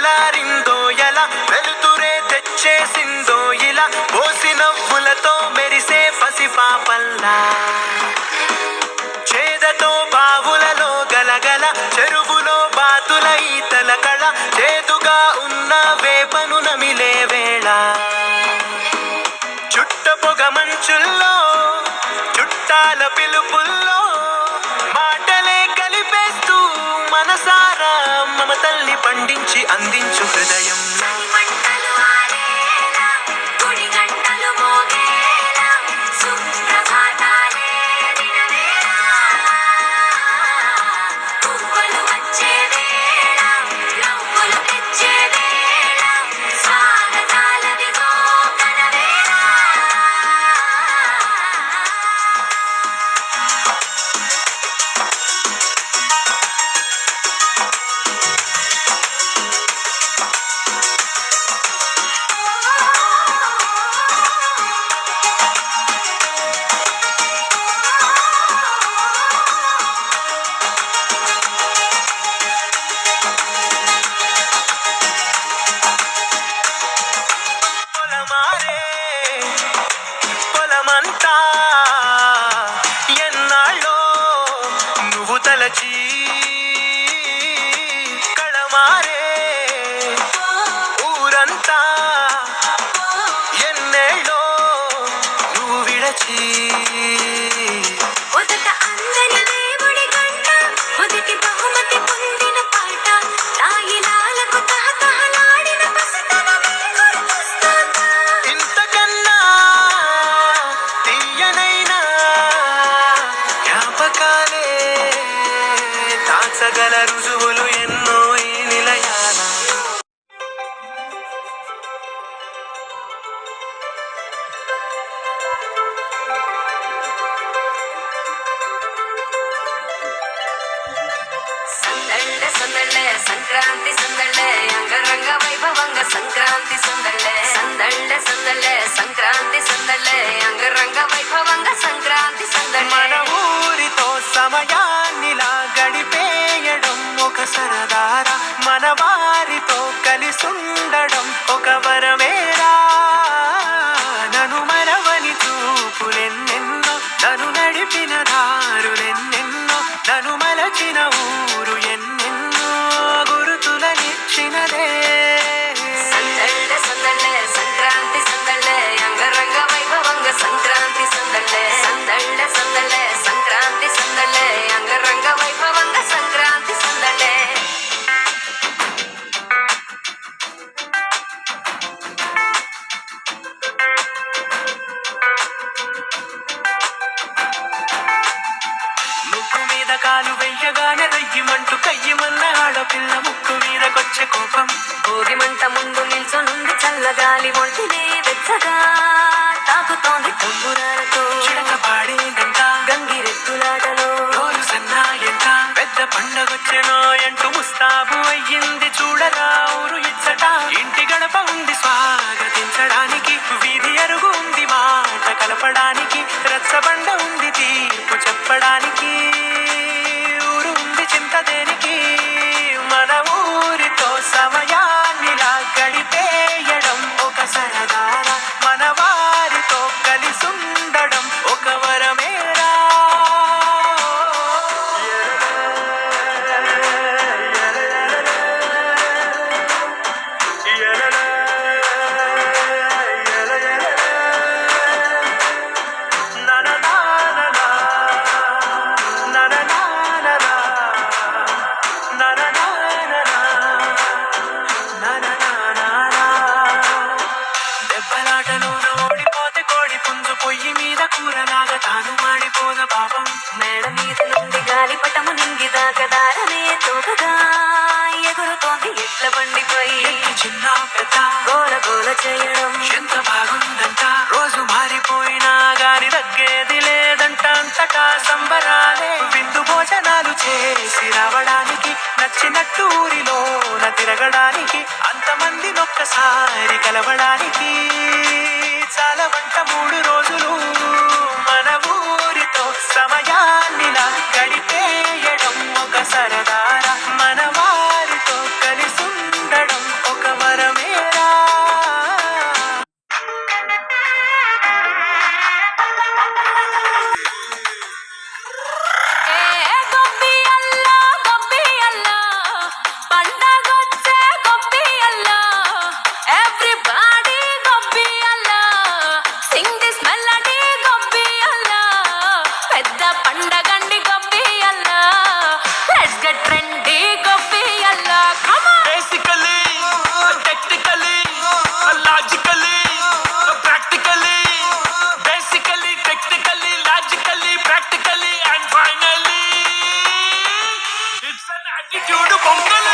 తెల్లారిందో ఎలా వెలుతురే తెచ్చేసిందో ఇలా పోసి నవ్వులతో మెరిసే పసిపాపల్లా చేదతో బావులలో గలగల చెరువులో బాతుల ఈతల కళ చేదుగా ఉన్న వేపను నమిలే వేళ చుట్ట పొగ మంచుల్లో చుట్టాల పిలుపుల్లో మాటలే కలిపేస్తూ మనసారా మమతల్ని పండించి అందించు హృదయం పొలమంతా ఎన్నాళ్ళో నువ్వు తలచి కళమారే ఊరంతా ఎన్నేళ్ళో నువ్వు విడచి దాచగల రుజువులు ఎన్నో ఈ నిలయాన సందళ్ళే సందళ్ళే సంక్రాంతి సందళ్ళే అంగరంగ వైభవంగ సంక్రాంతి సందళ్ళే సందళ్ళే సందళ్ళే సంక్రాంతి సందళ్ళే అంగరంగ వైభవంగ సంక్రాంతి సందళ్ళే మన ఊరితో సమయాన్నిలా గడిపేయడం ఒక సరదారా మన వారితో కలిసుండడం ఒక వరమేరా నన్ను మరవని చూపులెన్నెన్నో నన్ను నడిపిన దారులెన్నెన్నో నన్ను మలచిన ఊరు ఎన్నెన్నో గురుతులనిచ్చినదే సందళ్ళే సందళ్ళే సంక్రాంతి సందళ్ళే అంగరంగ వైభవంగ సంక్రాంతి సందళ్ళే సందళ్ళే సందళ్ళే సంక్రాంతి సందళ్ళే అంగరంగ వైభవంగ సంక్రాంతి సందళ్ళే ముక్కు మీద కాలు వెయ్యగానే రయ్యమంటూ కయ్యమన్న ఆడపిల్ల ముక్కు మీదకొచ్చే కోపం భోగిమంట ముందు నిల్చొనుంది చల్లగాలి ఒంటినే వెచ్చగా తాకుతోంది తంబురాలతో చిడక పాడేదంట గంగిరెద్దులాటలో రోజు సన్నాయంట పెద్ద పండగొచ్చెనో అంటూ ముస్తాబు అయ్యింది చూడరా ఊరు ఇచ్చట ఇంటి గడప ఉంది స్వాగతించడానికి వీధి అరుగు ఉంది మాట కలపడానికి రచ్చబండ ఉంది తీర్పు చెప్పడానికి ఊరు ఉంది చింత దేనికి మన ఊరితో సమయాన్నిలా గడిపేయడం ఒక సరదారా మన వారితో కలిసుండడం ఒక వరమేరా దెబ్బలాటలోన ఓడిపోతే కోడి పుంజు పొయ్యి మీద కూరలాగా తాను మాడిపోద పాపం మేడ మీద నుండి గాలిపటము నింగి దాకదారనే తోకగా ఎగురుతోంది ఎట్ల బండిపై చిన్న పెద్ద గోల గోల చేయడం ఎంత బాగుందంట రోజు మారిపోయినా గాని తగ్గేది లేదంట అంతటా సంబరాలే విందు భోజనాలు చేసి రావడానికి నచ్చినట్టు ఊరిలోన తిరగడానికి అంతమంది ఒక్కసారి కలవడానికి చాలా వంట 3 రోజులు మన ఊరితో సమయాన్నిలా గడిపేయడం ఒక సరదారా మన వారితో కలిసుండడం పొంగల్